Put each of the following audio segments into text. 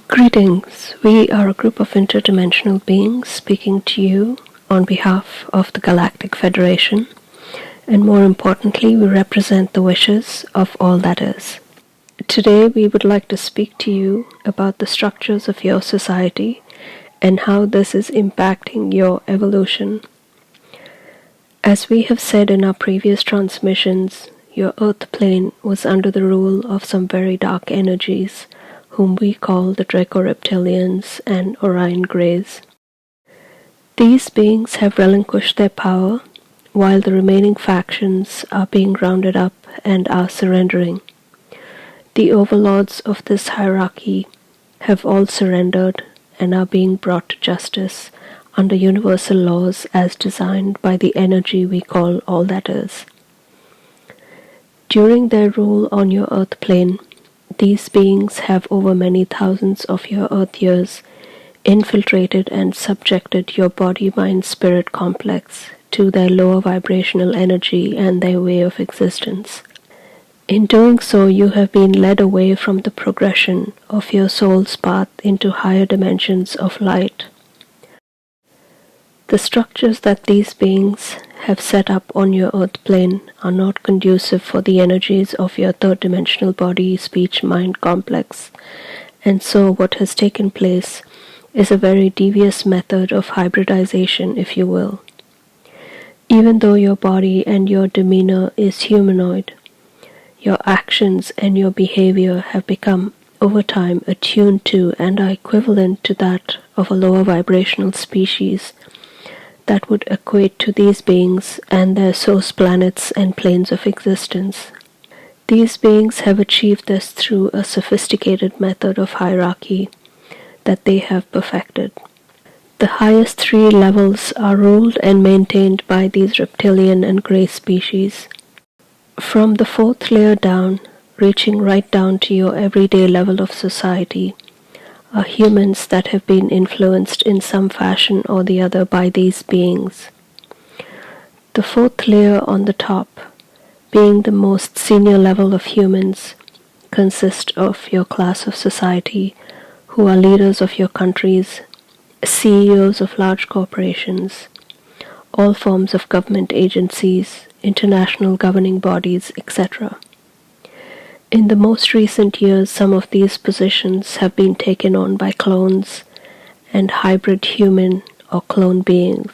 Greetings. We are a group of interdimensional beings speaking to you on behalf of the Galactic Federation, and more importantly, we represent the wishes of all that is. Today, we would like to speak to you about the structures of your society and how this is impacting your evolution. As we have said in our previous transmissions, your Earth plane was under the rule of some very dark energies, whom we call the Draco-Reptilians and Orion Greys. These beings have relinquished their power, while the remaining factions are being rounded up and are surrendering. The overlords of this hierarchy have all surrendered and are being brought to justice under universal laws as designed by the energy we call all that is. During their rule on your Earth plane, these beings have over many thousands of your Earth years infiltrated and subjected your body-mind-spirit complex to their lower vibrational energy and their way of existence. In doing so, you have been led away from the progression of your soul's path into higher dimensions of light. The structures that these beings have set up on your Earth plane are not conducive for the energies of your third-dimensional body, speech, mind complex, and so what has taken place is a very devious method of hybridization, if you will. Even though your body and your demeanor is humanoid, your actions and your behavior have become, over time, attuned to and are equivalent to that of a lower vibrational species that would equate to these beings and their source planets and planes of existence. These beings have achieved this through a sophisticated method of hierarchy that they have perfected. The highest three levels are ruled and maintained by these reptilian and grey species. From the fourth layer down, reaching right down to your everyday level of society, are humans that have been influenced in some fashion or the other by these beings. The fourth layer on the top, being the most senior level of humans, consists of your class of society, who are leaders of your countries, CEOs of large corporations, all forms of government agencies, international governing bodies, etc. In the most recent years, some of these positions have been taken on by clones and hybrid human or clone beings.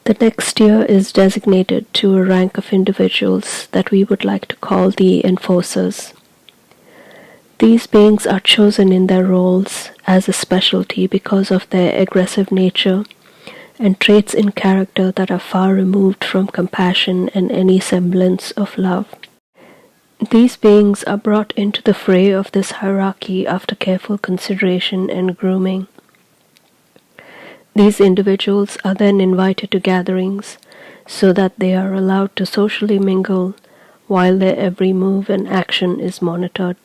The next tier is designated to a rank of individuals that we would like to call the enforcers. These beings are chosen in their roles as a specialty because of their aggressive nature and traits in character that are far removed from compassion and any semblance of love. These beings are brought into the fray of this hierarchy after careful consideration and grooming. These individuals are then invited to gatherings so that they are allowed to socially mingle while their every move and action is monitored.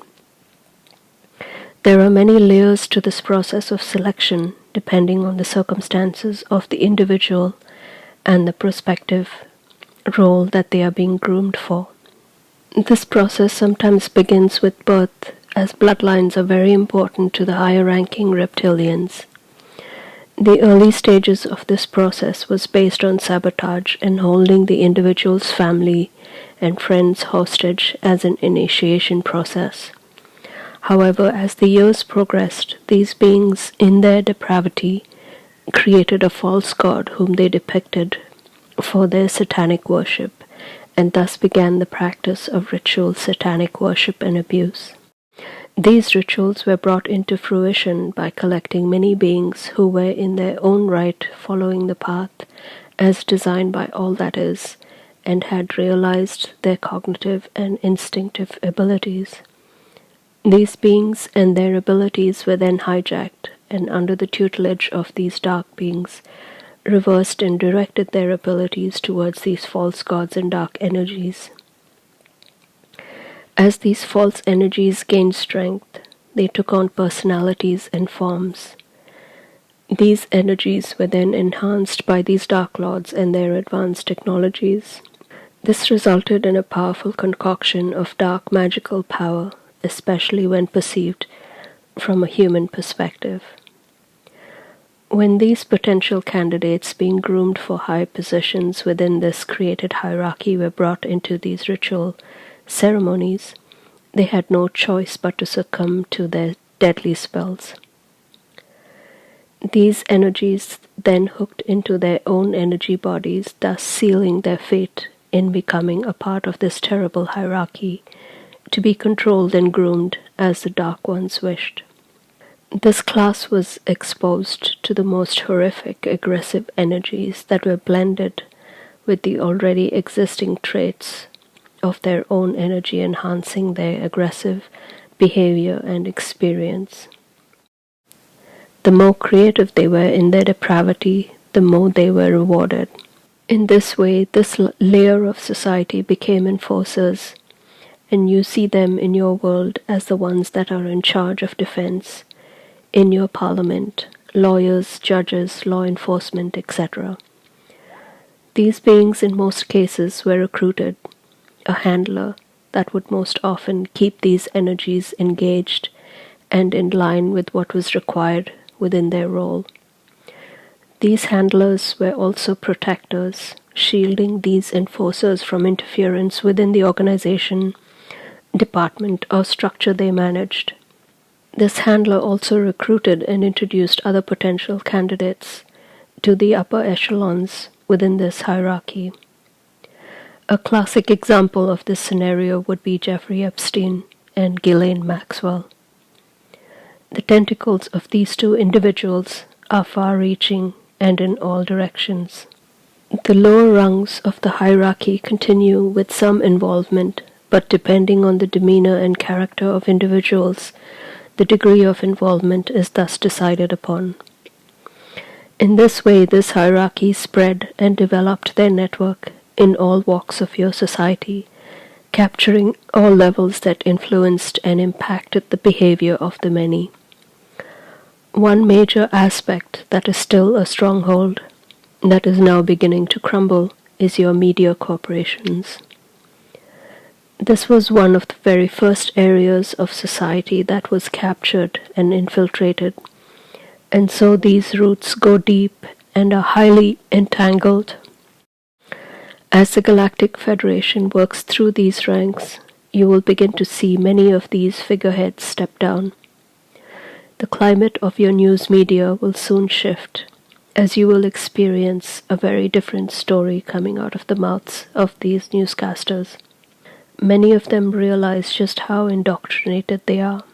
There are many layers to this process of selection depending on the circumstances of the individual and the prospective role that they are being groomed for. This process sometimes begins with birth, as bloodlines are very important to the higher-ranking reptilians. The early stages of this process was based on sabotage and holding the individual's family and friends hostage as an initiation process. However, as the years progressed, these beings, in their depravity, created a false god whom they depicted for their satanic worship, and thus began the practice of ritual satanic worship and abuse. These rituals were brought into fruition by collecting many beings who were in their own right following the path as designed by all that is, and had realized their cognitive and instinctive abilities. These beings and their abilities were then hijacked, and under the tutelage of these dark beings, reversed and directed their abilities towards these false gods and dark energies. As these false energies gained strength, they took on personalities and forms. These energies were then enhanced by these dark lords and their advanced technologies. This resulted in a powerful concoction of dark magical power, especially when perceived from a human perspective. When these potential candidates being groomed for high positions within this created hierarchy were brought into these ritual ceremonies, they had no choice but to succumb to their deadly spells. These energies then hooked into their own energy bodies, thus sealing their fate in becoming a part of this terrible hierarchy, to be controlled and groomed as the Dark Ones wished. This class was exposed to the most horrific, aggressive energies that were blended with the already existing traits of their own energy, enhancing their aggressive behavior and experience. The more creative they were in their depravity, the more they were rewarded. In this way, this layer of society became enforcers, and you see them in your world as the ones that are in charge of defense, in your parliament, lawyers, judges, law enforcement, etc. These beings in most cases were recruited, a handler that would most often keep these energies engaged and in line with what was required within their role. These handlers were also protectors, shielding these enforcers from interference within the organization, department, or structure they managed. This handler also recruited and introduced other potential candidates to the upper echelons within this hierarchy. A classic example of this scenario would be Jeffrey Epstein and Ghislaine Maxwell. The tentacles of these two individuals are far-reaching and in all directions. The lower rungs of the hierarchy continue with some involvement, but depending on the demeanor and character of individuals, the degree of involvement is thus decided upon. In this way, this hierarchy spread and developed their network in all walks of your society, capturing all levels that influenced and impacted the behavior of the many. One major aspect that is still a stronghold, that is now beginning to crumble, is your media corporations. This was one of the very first areas of society that was captured and infiltrated, and so these roots go deep and are highly entangled. As the Galactic Federation works through these ranks, you will begin to see many of these figureheads step down. The climate of your news media will soon shift, as you will experience a very different story coming out of the mouths of these newscasters. Many of them realize just how indoctrinated they are,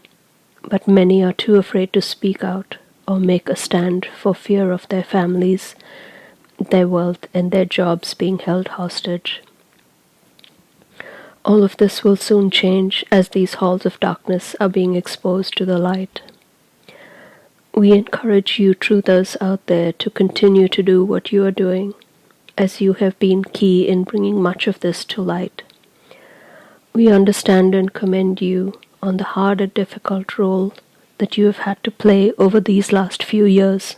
but many are too afraid to speak out or make a stand for fear of their families, their wealth, and their jobs being held hostage. All of this will soon change as these halls of darkness are being exposed to the light. We encourage you truthers out there to continue to do what you are doing, as you have been key in bringing much of this to light. We understand and commend you on the hard and difficult role that you have had to play over these last few years.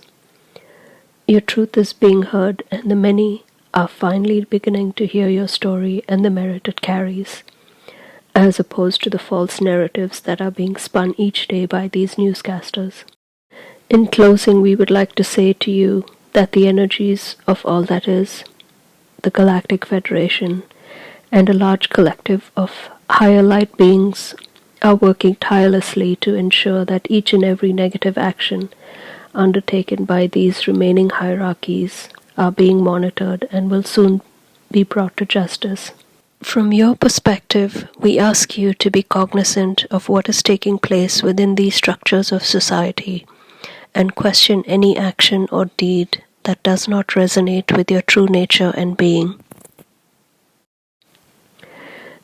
Your truth is being heard, and the many are finally beginning to hear your story and the merit it carries, as opposed to the false narratives that are being spun each day by these newscasters. In closing, we would like to say to you that the energies of all that is, the Galactic Federation, and a large collective of higher light beings are working tirelessly to ensure that each and every negative action undertaken by these remaining hierarchies are being monitored and will soon be brought to justice. From your perspective, we ask you to be cognizant of what is taking place within these structures of society and question any action or deed that does not resonate with your true nature and being.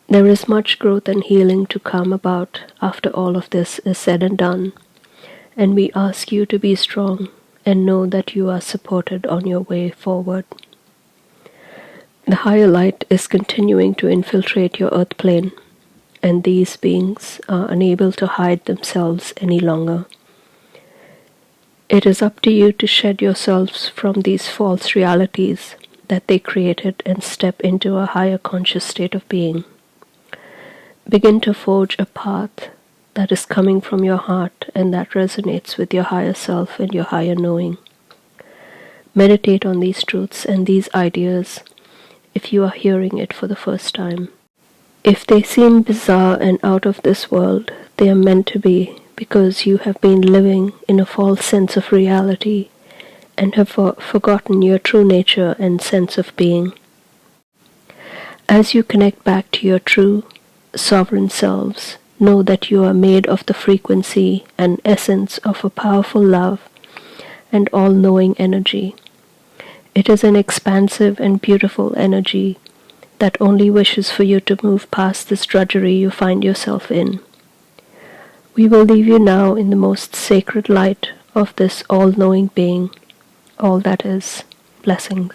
There is much growth and healing to come about after all of this is said and done, and we ask you to be strong and know that you are supported on your way forward. The higher light is continuing to infiltrate your earth plane, and these beings are unable to hide themselves any longer. It is up to you to shed yourselves from these false realities that they created and step into a higher conscious state of being. Begin to forge a path that is coming from your heart and that resonates with your higher self and your higher knowing. Meditate on these truths and these ideas if you are hearing it for the first time. If they seem bizarre and out of this world, they are meant to be, because you have been living in a false sense of reality and have forgotten your true nature and sense of being. As you connect back to your true, sovereign selves, know that you are made of the frequency and essence of a powerful love and all-knowing energy. It is an expansive and beautiful energy that only wishes for you to move past this drudgery you find yourself in. We will leave you now in the most sacred light of this all-knowing being. All that is. Blessings.